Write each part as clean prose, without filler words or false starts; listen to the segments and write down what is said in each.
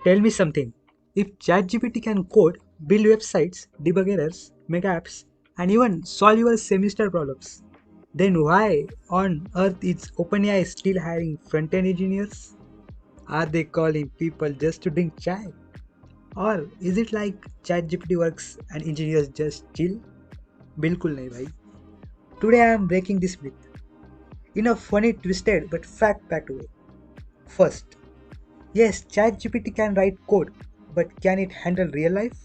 Tell me something. If ChatGPT can code, build websites, debug errors, make apps, and even solve your semester problems, then why on earth is OpenAI still hiring front-end engineers? Are they calling people just to drink chai? Or is it like ChatGPT works and engineers just chill? बिल्कुल नहीं भाई. Today I am breaking this myth in a funny, twisted but fact-packed way. First, yes, ChatGPT can write code, but can it handle real life?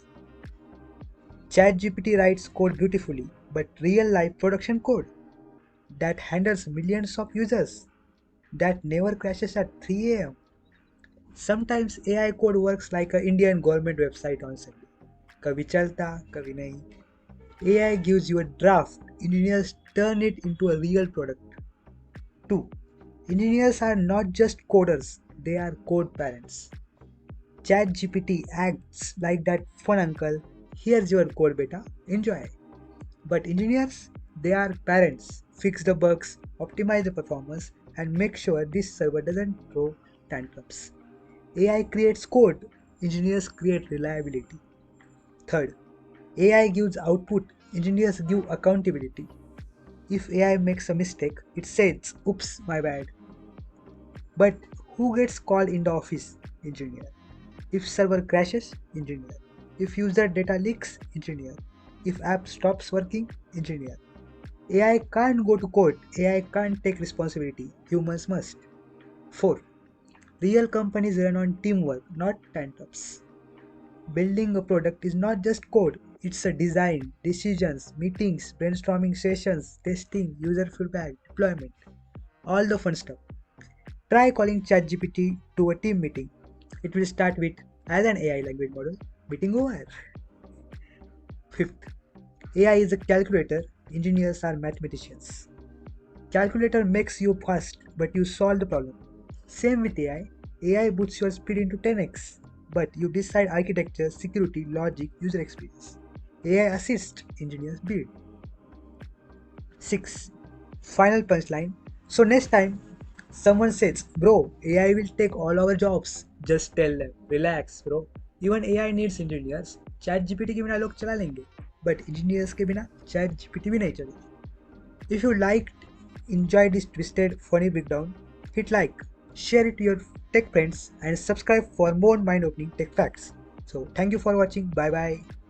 ChatGPT writes code beautifully, but real life production code that handles millions of users, that never crashes at 3 am. Sometimes AI code works like an Indian government website on Sunday. कभी चलता, कभी नहीं. AI gives you a draft, engineers turn it into a real product. 2. Engineers are not just coders, they are code parents. ChatGPT acts like that fun uncle. Here's your code beta, enjoy. But engineers, they are parents. Fix the bugs, optimize the performance, and make sure this server doesn't throw tantrums. AI creates code, engineers create reliability. Third, AI gives output, engineers give accountability. If AI makes a mistake, it says, oops, my bad. But who gets called in the office? Engineer. If server crashes, engineer. If user data leaks, engineer. If app stops working, engineer. AI can't go to court, AI can't take responsibility, humans must. 4. Real companies run on teamwork, not tantrums. Building a product is not just code, it's a design, decisions, meetings, brainstorming sessions, testing, user feedback, deployment, all the fun stuff. Try calling ChatGPT to a team meeting. It will start with as an AI language model, meeting over. Fifth, AI is a calculator, engineers are mathematicians. Calculator makes you fast, but you solve the problem. Same with AI. AI boosts your speed into 10x, but you decide architecture, security, logic, user experience. AI assists, engineers build. 6. Final punchline. So next time someone says, bro, AI will take all our jobs, just tell them, relax, bro. Even AI needs engineers. ChatGPT के बिना लोग चला लेंगे, but engineers के बिना ChatGPT भी नहीं चलेगी. If you liked, enjoyed this twisted, funny breakdown, hit like, share it to your tech friends, and subscribe for more mind-opening tech facts. So thank you for watching. Bye bye.